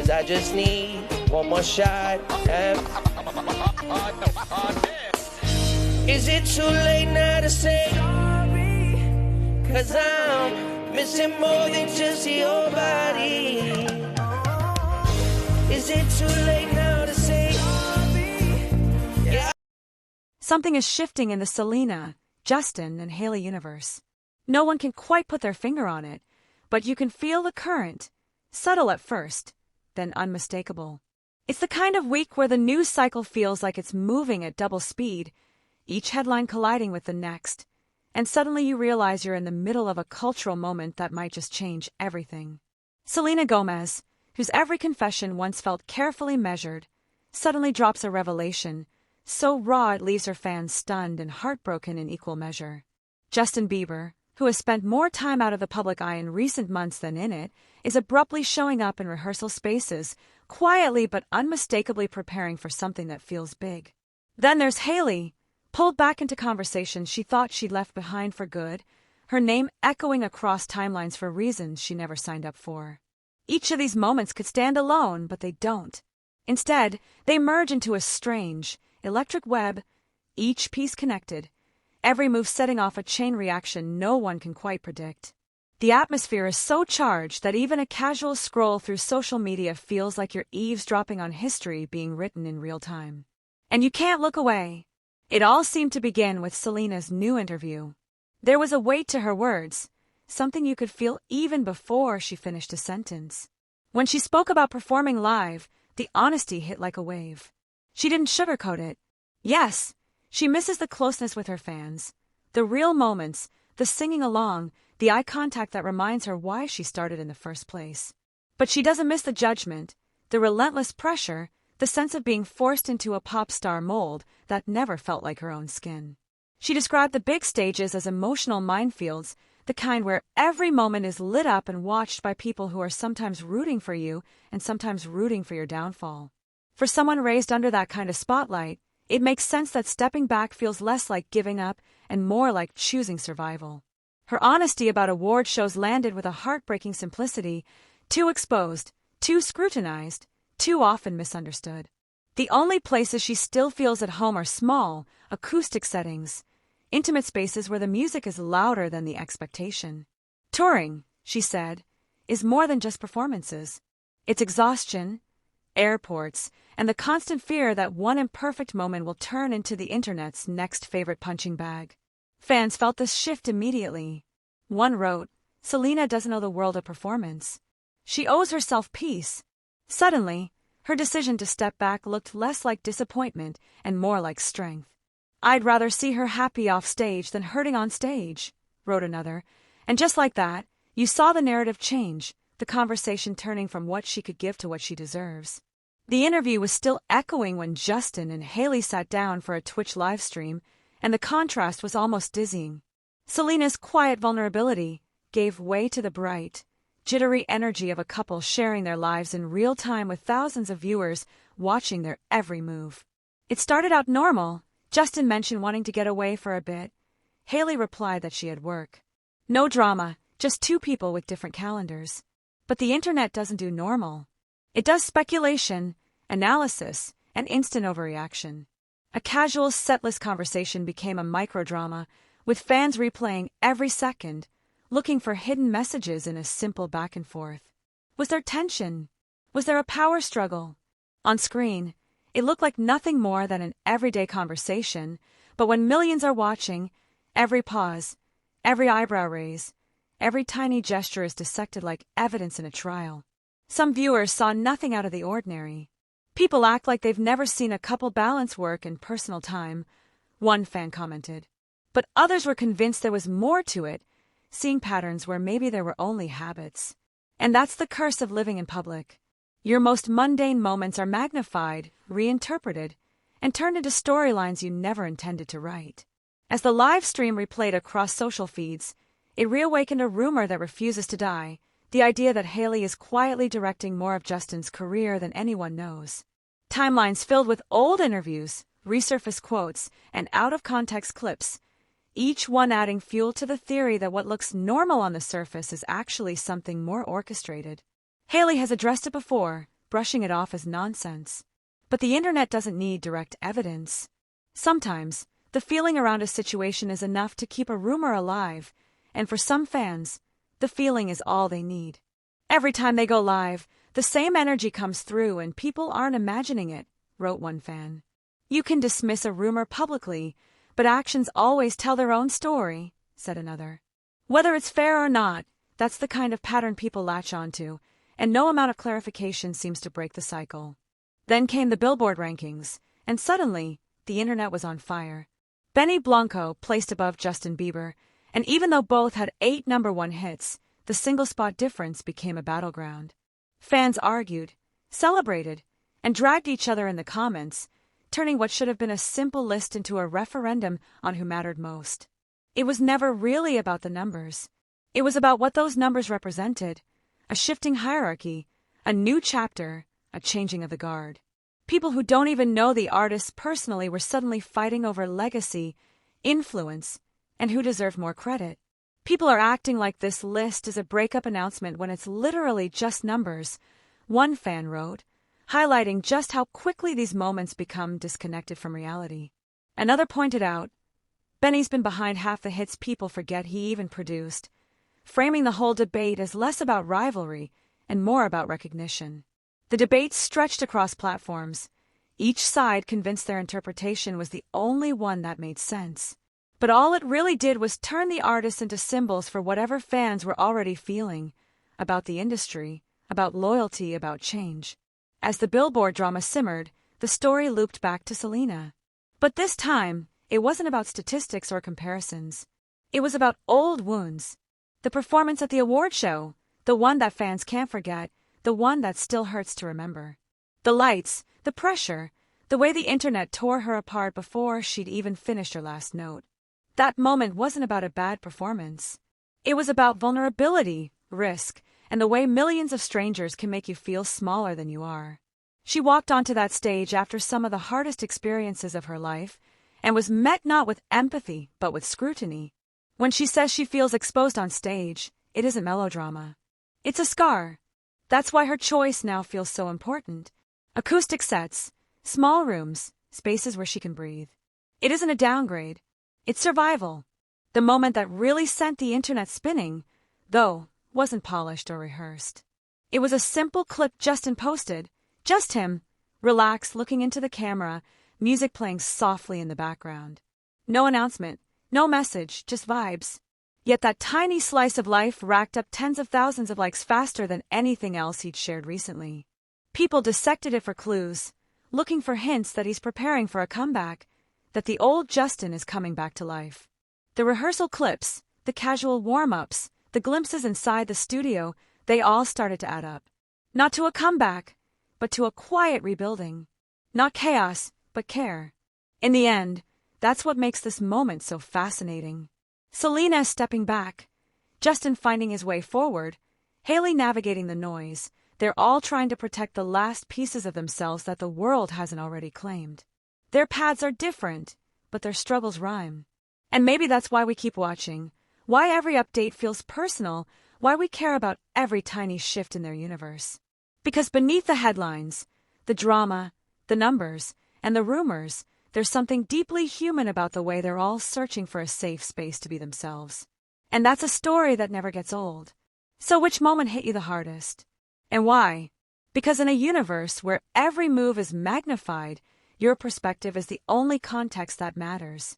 'cause I just need one more shot. Is it too late now to say sorry? 'Cause I'm missing more than just your body. Is it too late now to say sorry? Yeah. Something is shifting in the Selena, Justin, and Hailey universe. No one can quite put their finger on it, but you can feel the current, subtle at first, then unmistakable. It's the kind of week where the news cycle feels like it's moving at double speed, each headline colliding with the next, and suddenly you realize you're in the middle of a cultural moment that might just change everything. Selena Gomez, whose every confession once felt carefully measured, suddenly drops a revelation, so raw it leaves her fans stunned and heartbroken in equal measure. Justin Bieber, who has spent more time out of the public eye in recent months than in it, is abruptly showing up in rehearsal spaces, quietly but unmistakably preparing for something that feels big. Then there's Hailey, pulled back into conversations she thought she'd left behind for good, her name echoing across timelines for reasons she never signed up for. Each of these moments could stand alone, but they don't. Instead, they merge into a strange, electric web, each piece connected, every move setting off a chain reaction no one can quite predict. The atmosphere is so charged that even a casual scroll through social media feels like you're eavesdropping on history being written in real time. And you can't look away. It all seemed to begin with Selena's new interview. There was a weight to her words, something you could feel even before she finished a sentence. When she spoke about performing live, the honesty hit like a wave. She didn't sugarcoat it. Yes, she misses the closeness with her fans, the real moments, the singing along, the eye contact that reminds her why she started in the first place. But she doesn't miss the judgment, the relentless pressure, the sense of being forced into a pop star mold that never felt like her own skin. She described the big stages as emotional minefields, the kind where every moment is lit up and watched by people who are sometimes rooting for you and sometimes rooting for your downfall. For someone raised under that kind of spotlight, it makes sense that stepping back feels less like giving up and more like choosing survival. Her honesty about award shows landed with a heartbreaking simplicity, too exposed, too scrutinized, too often misunderstood. The only places she still feels at home are small, acoustic settings, intimate spaces where the music is louder than the expectation. Touring, she said, is more than just performances. It's exhaustion, airports, and the constant fear that one imperfect moment will turn into the internet's next favorite punching bag. Fans felt this shift immediately. One wrote, "Selena doesn't know the world of performance. She owes herself peace." Suddenly, her decision to step back looked less like disappointment and more like strength. "I'd rather see her happy off stage than hurting on stage," wrote another, and just like that, you saw the narrative change, the conversation turning from what she could give to what she deserves. The interview was still echoing when Justin and Hailey sat down for a Twitch livestream, and the contrast was almost dizzying. Selena's quiet vulnerability gave way to the bright, jittery energy of a couple sharing their lives in real time with thousands of viewers watching their every move. It started out normal. Justin mentioned wanting to get away for a bit. Hailey replied that she had work. No drama, just two people with different calendars. But the internet doesn't do normal. It does speculation, analysis, and instant overreaction. A casual, setlist conversation became a microdrama, with fans replaying every second, looking for hidden messages in a simple back and forth. Was there tension? Was there a power struggle? On screen, it looked like nothing more than an everyday conversation, but when millions are watching, every pause, every eyebrow raise, every tiny gesture is dissected like evidence in a trial. Some viewers saw nothing out of the ordinary. "People act like they've never seen a couple balance work and personal time," one fan commented. But others were convinced there was more to it, seeing patterns where maybe there were only habits. And that's the curse of living in public. Your most mundane moments are magnified, reinterpreted, and turned into storylines you never intended to write. As the live stream replayed across social feeds, it reawakened a rumor that refuses to die, the idea that Hailey is quietly directing more of Justin's career than anyone knows. Timelines filled with old interviews, resurfaced quotes, and out-of-context clips, each one adding fuel to the theory that what looks normal on the surface is actually something more orchestrated. Hailey has addressed it before, brushing it off as nonsense. But the internet doesn't need direct evidence. Sometimes, the feeling around a situation is enough to keep a rumor alive, and for some fans, the feeling is all they need. Every time they go live, the same energy comes through and people aren't imagining it, wrote one fan. You can dismiss a rumor publicly, but actions always tell their own story, said another. Whether it's fair or not, that's the kind of pattern people latch onto, and no amount of clarification seems to break the cycle. Then came the Billboard rankings, and suddenly, the internet was on fire. Benny Blanco placed above Justin Bieber, and even though both had 8 #1 hits, the single-spot difference became a battleground. Fans argued, celebrated, and dragged each other in the comments, turning what should have been a simple list into a referendum on who mattered most. It was never really about the numbers. It was about what those numbers represented, a shifting hierarchy, a new chapter, a changing of the guard. People who don't even know the artists personally were suddenly fighting over legacy, influence, and who deserved more credit. People are acting like this list is a breakup announcement when it's literally just numbers, one fan wrote, highlighting just how quickly these moments become disconnected from reality. Another pointed out, Benny's been behind half the hits people forget he even produced, framing the whole debate as less about rivalry and more about recognition. The debate stretched across platforms. Each side convinced their interpretation was the only one that made sense. But all it really did was turn the artists into symbols for whatever fans were already feeling, about the industry, about loyalty, about change. As the Billboard drama simmered, the story looped back to Selena. But this time, it wasn't about statistics or comparisons. It was about old wounds. The performance at the award show, the one that fans can't forget, the one that still hurts to remember. The lights, the pressure, the way the internet tore her apart before she'd even finished her last note. That moment wasn't about a bad performance. It was about vulnerability, risk, and the way millions of strangers can make you feel smaller than you are. She walked onto that stage after some of the hardest experiences of her life and was met not with empathy but with scrutiny. When she says she feels exposed on stage, it isn't melodrama. It's a scar. That's why her choice now feels so important. Acoustic sets, small rooms, spaces where she can breathe. It isn't a downgrade. It's survival. The moment that really sent the internet spinning, though, wasn't polished or rehearsed. It was a simple clip Justin posted. Just him, relaxed, looking into the camera, music playing softly in the background. No announcement, no message, just vibes. Yet that tiny slice of life racked up tens of thousands of likes faster than anything else he'd shared recently. People dissected it for clues, looking for hints that he's preparing for a comeback, that the old Justin is coming back to life. The rehearsal clips, the casual warm-ups, the glimpses inside the studio, they all started to add up. Not to a comeback, but to a quiet rebuilding. Not chaos, but care. In the end, that's what makes this moment so fascinating. Selena stepping back, Justin finding his way forward, Hailey navigating the noise. They're all trying to protect the last pieces of themselves that the world hasn't already claimed. Their paths are different, but their struggles rhyme. And maybe that's why we keep watching, why every update feels personal, why we care about every tiny shift in their universe. Because beneath the headlines, the drama, the numbers, and the rumors, there's something deeply human about the way they're all searching for a safe space to be themselves. And that's a story that never gets old. So which moment hit you the hardest? And why? Because in a universe where every move is magnified, your perspective is the only context that matters.